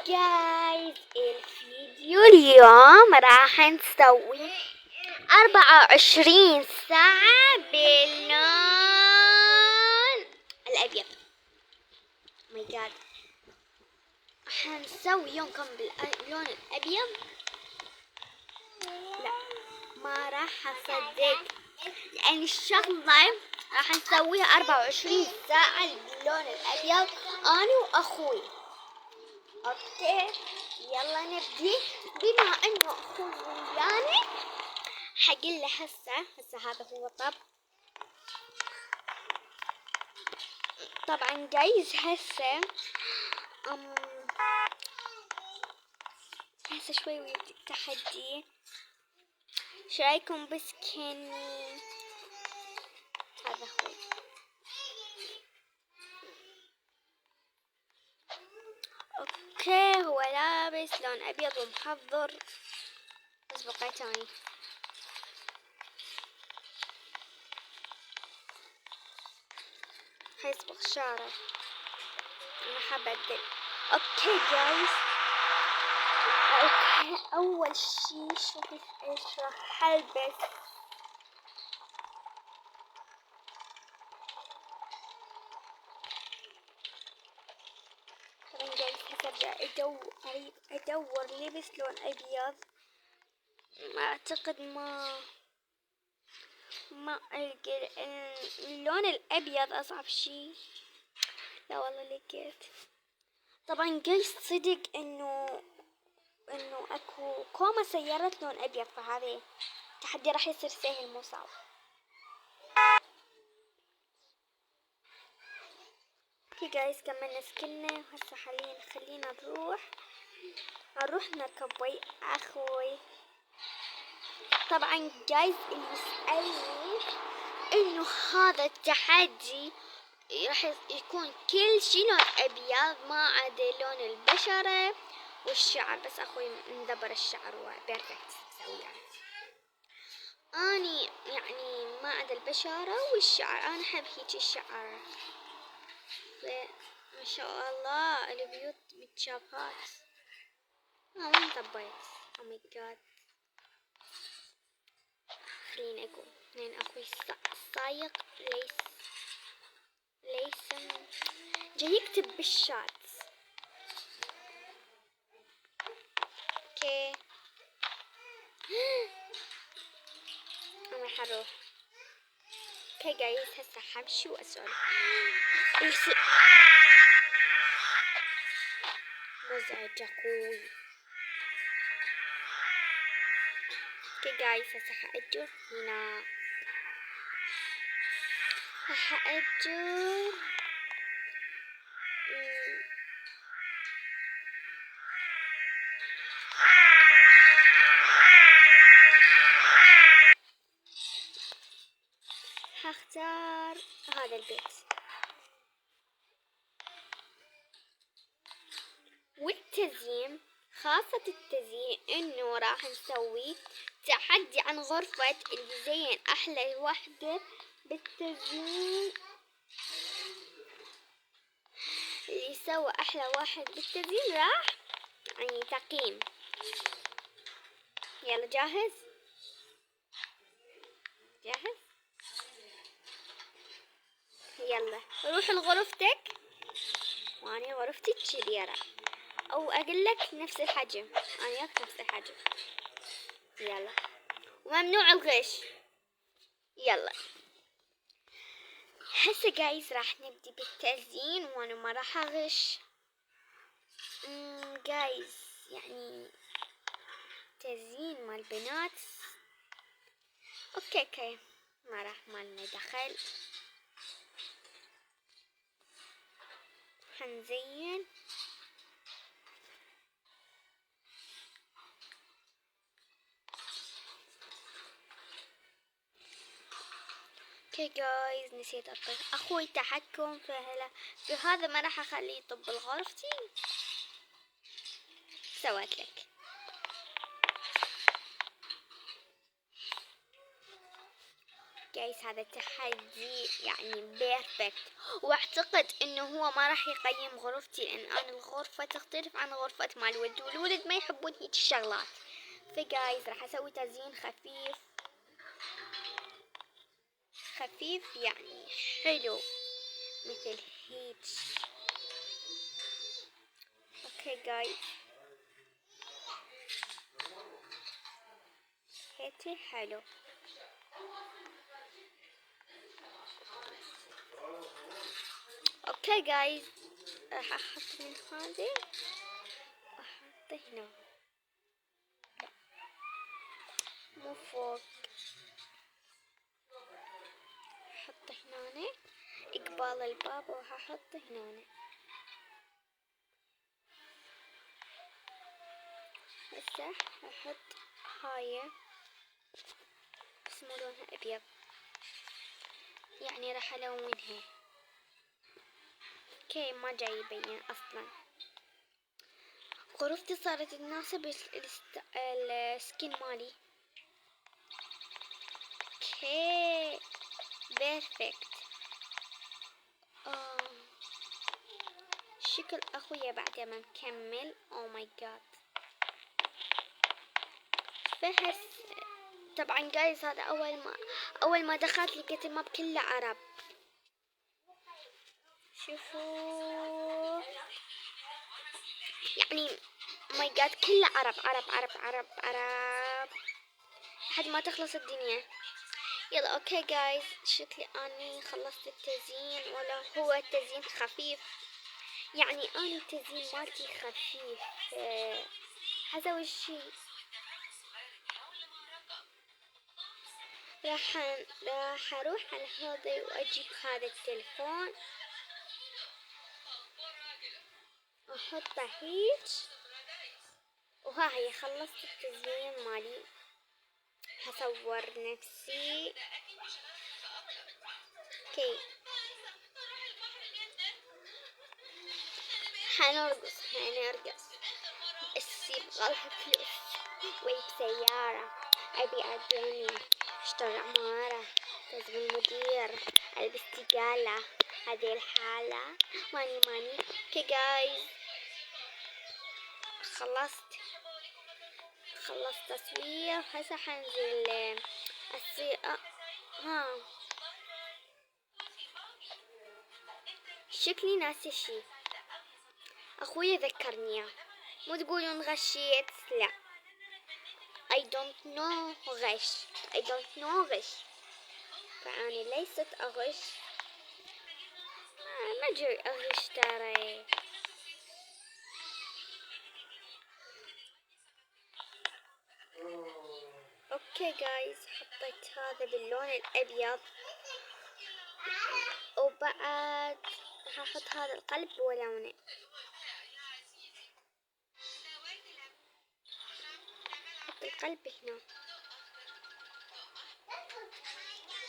جايز الفيديو اليوم راح نسوي 24 ساعة باللون الأبيض. ماي جاد، حنسوي يومكم باللون الأبيض؟ لا، ما راح أصدق، لأن الشغلة راح نسويها 24 ساعة باللون الأبيض أنا وأخوي. اوكي يلا نبدي. بما انه اخوي وياني حقله هسه هذا هو طبعا جايز هسه شوي ويبدي التحدي. شو رايكم بس كني هذا هو. اوكي هو لابس لون ابيض ومحضر، بس بقيت تاني. حيصبغ شعره، انا حبدل. اوكي جايز، اوكي اول شي شوفي ايش راح البس. طبعا جايز هسه ادور لبس لون ابيض. ما اعتقد ما القى اللون الابيض اصعب شي. لا والله لقيت. طبعا جايز صدق انه اكو كوما سيارة لون ابيض، فهذا التحدي راح يصير سهل مو صعب. اوكي جايز كملنا سكننا، هسه حاليا خلينا نروح نركب ويا اخوي. طبعا جايز اللي يسألني انه هذا التحدي راح يكون كل شي لون ابيض ما عدا لون البشرة والشعر، بس اخوي مدبر الشعر وبيرفكت مسوي اني يعني ما عدا البشرة والشعر. انا احب هيك الشعر، ما شاء الله البيوت متشابهات. وين طبيت؟ او ماي جاد، خليني اقول لين اخوي السايق ليس جاي يكتب بالشات. اوكي انا حروح. اوكي جايز هسه حمشي واسولف. مزعج اخوي. اوكي جايز هسه حأجر هنا، حأجر هختار هذا البيت. والتزيين، خاصة التزيين انه راح نسوي تحدي عن غرفة اللي زين احلى وحدة بالتزيين، اللي يسوي احلى واحد بالتزيين راح يعني تقييم. يلا جاهز؟ جاهز؟ يلا روح لغرفتك واني غرفتي كبيرة، او اقول لك نفس الحجم، انا نفس الحجم. يلا وممنوع الغش. يلا هسه جايز راح نبدي بالتزيين وانا ما راح اغش. جايز يعني تزيين مال بنات. اوكي ما راح مالنا دخل. حنزين اوكي جايز نسيت اطبق اخوي تحكم في هذا ما راح اخليه يطب غرفتي. سويت لك. جايز هذا التحدي يعني بيرفكت، واعتقد انه هو ما راح يقيم غرفتي لان انا الغرفة تختلف عن غرفة مال الولد، والولد ما يحبون هيك الشغلات. فجايز راح اسوي تزيين خفيف خفيف يعني حلو مثل هيك. اوكي جايز هيك حلو. اوكي جايز راح احط من هذه واحطه هنا، لا مو فوق، احطه هنا قبال الباب وهحطه هنا. هسه هحط هاي بس مو لونها ابيض، يعني راح الونها. اوكي ما جاي يبين اصلا. غرفتي صارت تناسب السكين مالي. اوكي بيرفكت. شكل اخويا بعد ما مكمل. او ماي جاد. بحس طبعا جايز هذا اول ما دخلت لقيت الماب كله عرب. شوفوا يعني ماي جاد كله عرب عرب عرب عرب عرب لحد ما تخلص الدنيا. يلا اوكي جايز شكلي اني خلصت التزيين، ولا هو التزيين خفيف يعني اني التزيين مالتي خفيف. حسوي شي راح اروح على هذا واجيب هذا التلفون احطه هيج، وها هي خلصت التزيين مالي. هصور نفسي. اوكي حنرقص بس يبغالها فلوس، ويب سيارة، ابي الدنيا، اشتري عمارة، لازم المدير، البس تقالة، هذه الحالة ماني. اوكي جايز خلصت تصوير. هسه حنزل شكلي ناسي شي، اخوي ذكرني مو تقولون غشيت، لا I don't know غش. فأنا ليست أغش. ما جاي أغش ترى. اوكي جايز حطيت هذا باللون الأبيض، وبعد هحط هذا القلب ولونه. حط القلب هنا.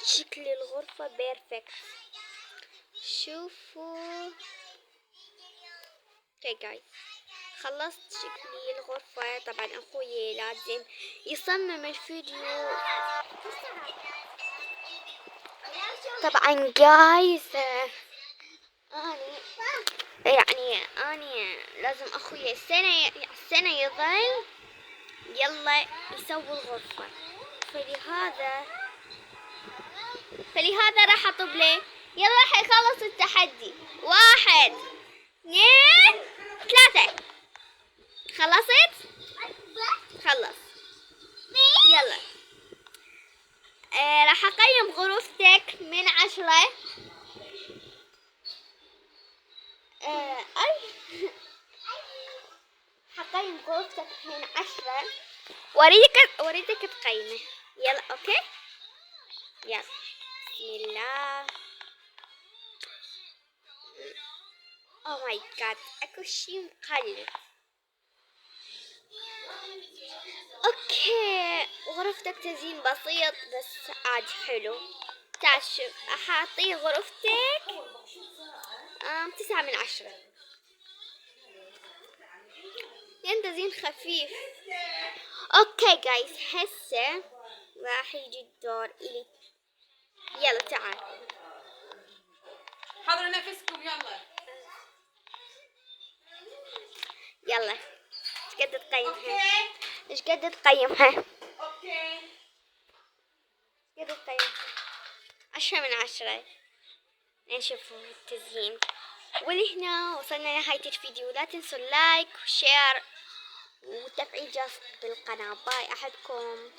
شكل الغرفة بيرفكت. شوفوا. اوكي جايز خلصت شكلي الغرفة. طبعا اخوي لازم يصمم الفيديو. طبعا جايز اني لازم اخوي السنة يظل يلا يسوي الغرفة. فلهذا راح اطب ليه. يلا راح يخلص التحدي. 1 2 3. خلصت؟ خلص. يلا راح اقيم غرفتك من 10. حقيم غرفتك من 10. وريدك تقيمه. يلا اوكي. يلا بسم الله. او ماي جاد اكو شي مقلب. اوكي غرفتك تزيين بسيط بس عاد حلو. تعال شوف احاطي غرفتك 9 من 10. لان تزيين خفيف. اوكي جايز هسه راح يجي الدور الي. يلا تعال. حضروا نفسكم يلا. يلا ايش قد تقيمها؟ اوكي. ايش قد تقيمها؟ اوكي. قد تقيمها؟ 10 من 10. نشوفوا التزيين. ولهنا وصلنا لنهاية الفيديو. لا تنسوا اللايك وشير وتفعيل جرس بالقناة. باي. أحبكم.